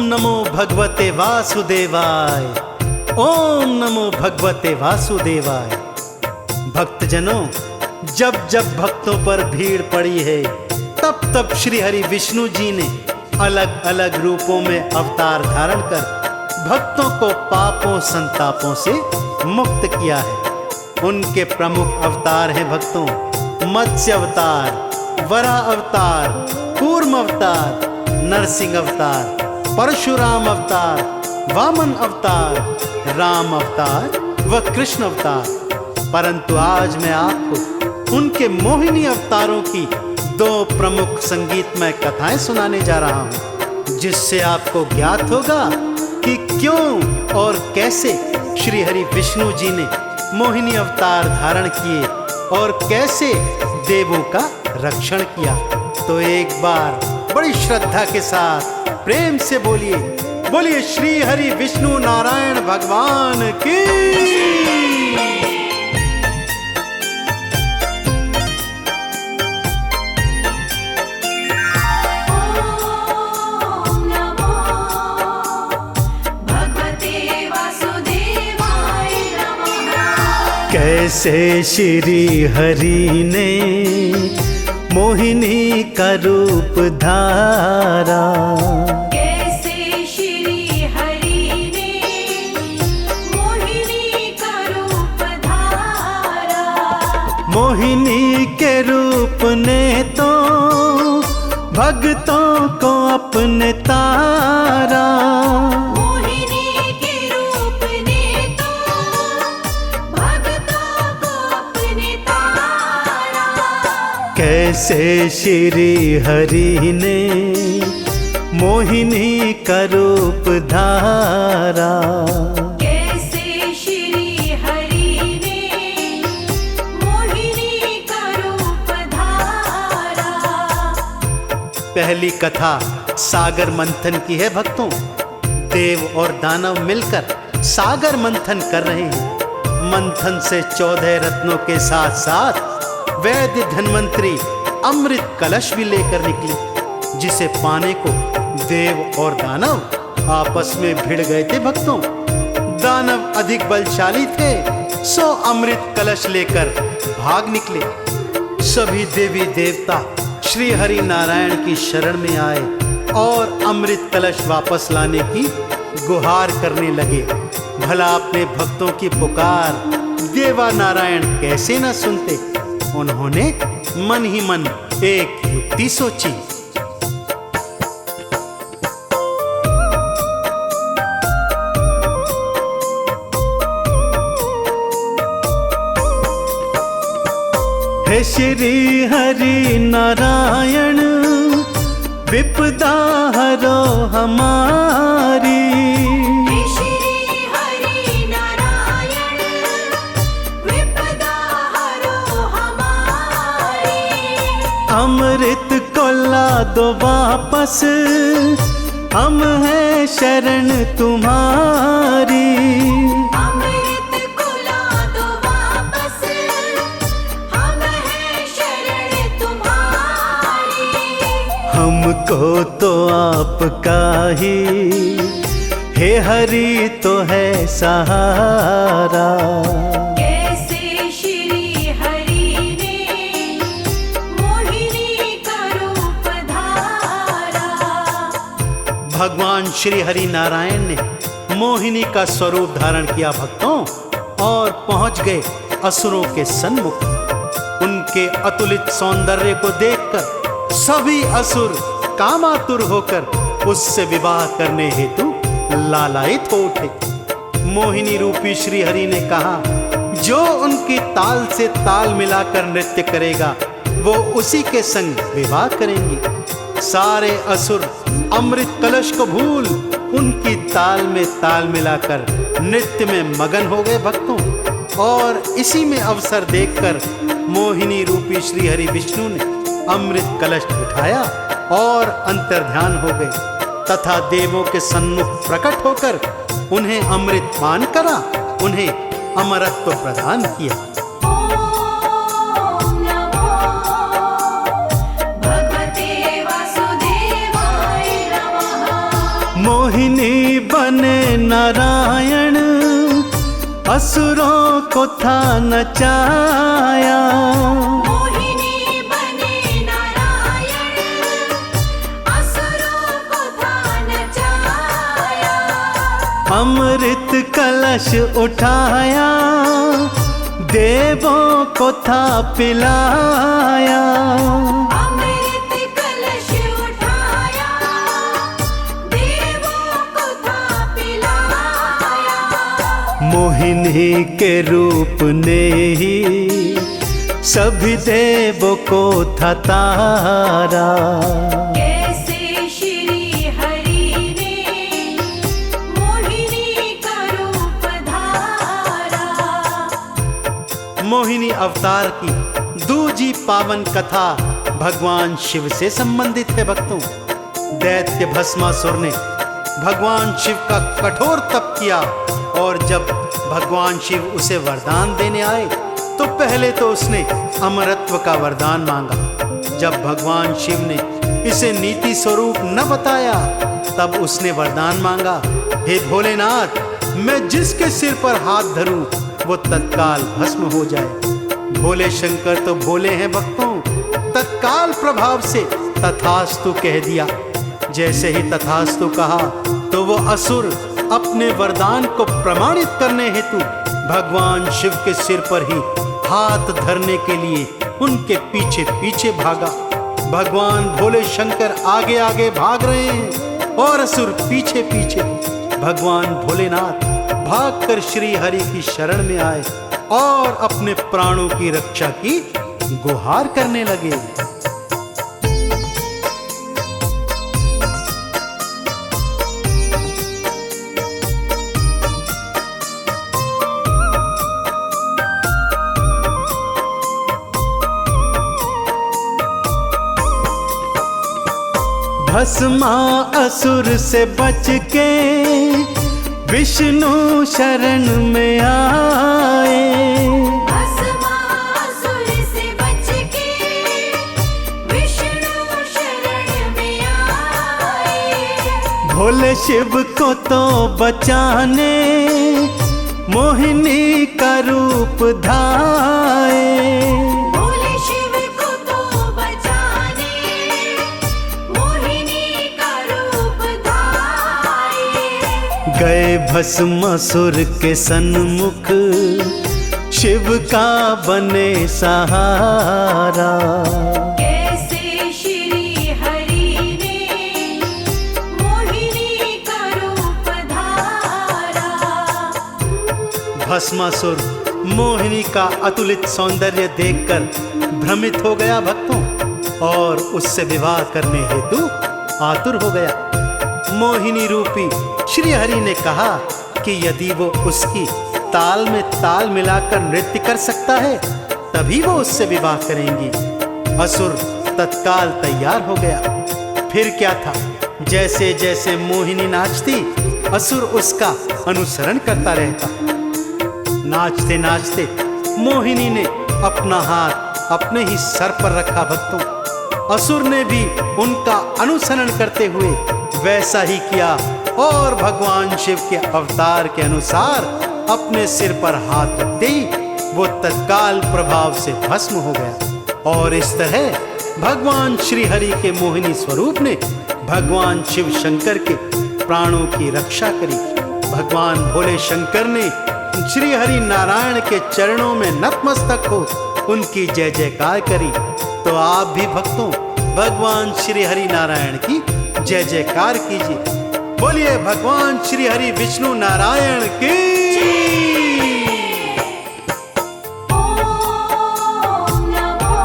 नमो भगवते वासुदेवाय, ओम नमो भगवते वासुदेवाय। भक्तजनों, जब जब भक्तों पर भीड़ पड़ी है, तब तब श्री हरि विष्णु जी ने अलग अलग रूपों में अवतार धारण कर भक्तों को पापों संतापों से मुक्त किया है। उनके प्रमुख अवतार हैं भक्तों, मत्स्य अवतार, वराह अवतार, कूर्म अवतार, नरसिंह अवतार, परशुराम अवतार, वामन अवतार, राम अवतार व कृष्ण अवतार। परंतु आज मैं आपको उनके मोहिनी अवतारों की 2 प्रमुख संगीतमय कथाएं सुनाने जा रहा हूं, जिससे आपको ज्ञात होगा कि क्यों और कैसे श्री हरि विष्णु जी ने मोहिनी अवतार धारण किए और कैसे देवों का रक्षण किया। तो एक बार बड़ी श्रद्धा के साथ प्रेम से बोलिए, बोलिए श्री हरि विष्णु नारायण भगवान की। कैसे श्री हरि ने मोहिनी का रूप धारा, कैसे श्री हरि ने मोहिनी का रूप धारा। मोहिनी के रूप ने तो भक्तों को अपने तारा। कैसे श्री हरि ने मोहिनी का रूप धारा, कैसे श्री हरि ने मोहिनी का रूप धारा। पहली कथा सागर मंथन की है भक्तों। देव और दानव मिलकर सागर मंथन कर रहे हैं। मंथन से 14 रत्नों के साथ साथ वैद्य धन्वंतरी अमृत कलश भी लेकर निकले, जिसे पाने को देव और दानव आपस में भिड़ गए थे भक्तों। दानव अधिक बलशाली थे, सो अमृत कलश लेकर भाग निकले। सभी देवी देवता श्री हरि नारायण की शरण में आए और अमृत कलश वापस लाने की गुहार करने लगे। भला अपने भक्तों की पुकार देवा नारायण कैसे न सुनते। उन्होंने मन ही मन एक युक्ति सोची। हे श्री हरि नारायण, विपदा हरो हमारी। अमृत को ला दो वापस, हम हैं शरण तुम्हारी। अमृत को ला दो वापस, हम हैं शरण तुम्हारी। हमको तो आपका ही हे हरि तो है सहारा। भगवान श्री हरि नारायण ने मोहिनी का स्वरूप धारण किया भक्तों, और पहुंच गए असुरों के सन्मुख। उनके अतुलित सौंदर्य को देखकर सभी असुर कामातुर होकर उससे विवाह करने हेतु लालायित हो उठे। मोहिनी रूपी श्री हरि ने कहा, जो उनकी ताल से ताल मिलाकर नृत्य करेगा वो उसी के संग विवाह करेंगी। सारे असुर अमृत कलश को भूल उनकी ताल में ताल मिलाकर नृत्य में मगन हो गए भक्तों। और इसी में अवसर देखकर मोहिनी रूपी श्री हरि विष्णु ने अमृत कलश उठाया और अंतर्ध्यान हो गए तथा देवों के सन्मुख प्रकट होकर उन्हें अमृत पान करा, उन्हें अमरत्व प्रदान किया। मोहिनी बने नारायण, असुरों को था नचाया। मोहिनी बने नारायण, असुरों को था नचाया। अमृत कलश उठाया, देवों को था पिलाया। अमृत कलश उठाया, देवों को था पिलाया। मोहिनी के रूप ने ही सभी देवों को था तारा। कैसे श्री हरि ने मोहिनी का रूप धारा। मोहिनी अवतार की दूजी पावन कथा भगवान शिव से संबंधित है भक्तों। दैत्य भस्मासुर ने भगवान शिव का कठोर तप किया और जब भगवान शिव उसे वरदान देने आए तो पहले तो उसने अमरत्व का वरदान मांगा। जब भगवान शिव ने इसे नीति स्वरूप न बताया तब उसने वरदान मांगा, हे भोलेनाथ, मैं जिसके सिर पर हाथ धरूं वो तत्काल भस्म हो जाए। भोले शंकर तो भोले हैं भक्तों, तत्काल प्रभाव से तथास्तु कह दिया। जैसे ही तथास्तु कहा तो वो असुर अपने वरदान को प्रमाणित करने हेतु भगवान शिव के सिर पर ही हाथ धरने के लिए उनके पीछे पीछे भागा। भगवान भोले शंकर आगे आगे भाग रहे हैं और असुर पीछे पीछे। भगवान भोलेनाथ भागकर श्री हरि की शरण में आए और अपने प्राणों की रक्षा की गुहार करने लगे। भस्मा असुर से बच के विष्णु शरण में आए। भस्मासुर से बच के विष्णु शरण में आए। भोले शिव को तो बचाने मोहिनी का रूप धाए। भोले शिव को तो बचाने मोहिनी का रूप धाए। गए भस्मासुर के सन्मुख शिव का बने सहारा। कैसे श्री हरि ने मोहिनी का रूप धारा। भस्मासुर मोहिनी का अतुलित सौंदर्य देखकर भ्रमित हो गया भक्तों और उससे विवाह करने हेतु आतुर हो गया। मोहिनी रूपी श्री हरि ने कहा कि यदि वो उसकी ताल में ताल मिलाकर नृत्य कर सकता है तभी वो उससे विवाह करेंगी। असुर तत्काल तैयार हो गया। फिर क्या था, जैसे जैसे मोहिनी नाचती असुर उसका अनुसरण करता रहता। नाचते नाचते मोहिनी ने अपना हाथ अपने ही सर पर रखा भक्तों। असुर ने भी उनका अनुसरण करते हुए वैसा ही किया और भगवान शिव के अवतार के अनुसार अपने सिर पर हाथ रखते ही वो तत्काल प्रभाव से भस्म हो गया। और इस तरह भगवान श्री हरि के मोहिनी स्वरूप ने भगवान शिव शंकर के प्राणों की रक्षा करी। भगवान भोले शंकर ने श्री हरि नारायण के चरणों में नतमस्तक हो उनकी जय जयकार करी। तो आप भी भक्तों भगवान श्री हरि नारायण की जय जयकार कीजिए। बोलिए भगवान श्री हरि विष्णु नारायण की। ओम नमो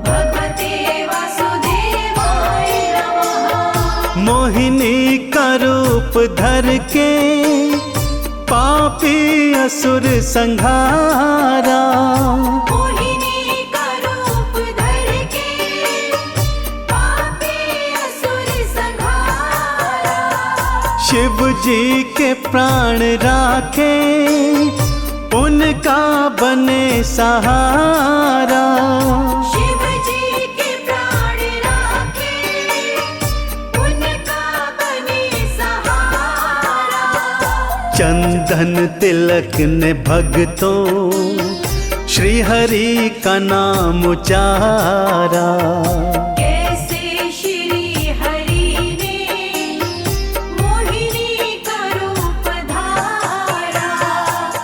भगवते वासुदेवाय नमः। मोहिनी का रूप धर के पापी असुर संहारा। मोहिनी का रूप धर के पापी असुर संहारा। शिव जी के प्राण राखे उनका बने सहारा। शिव जी के प्राण राखे उनका चंदन तिलक ने भक्तों श्री हरि का नाम उचारा।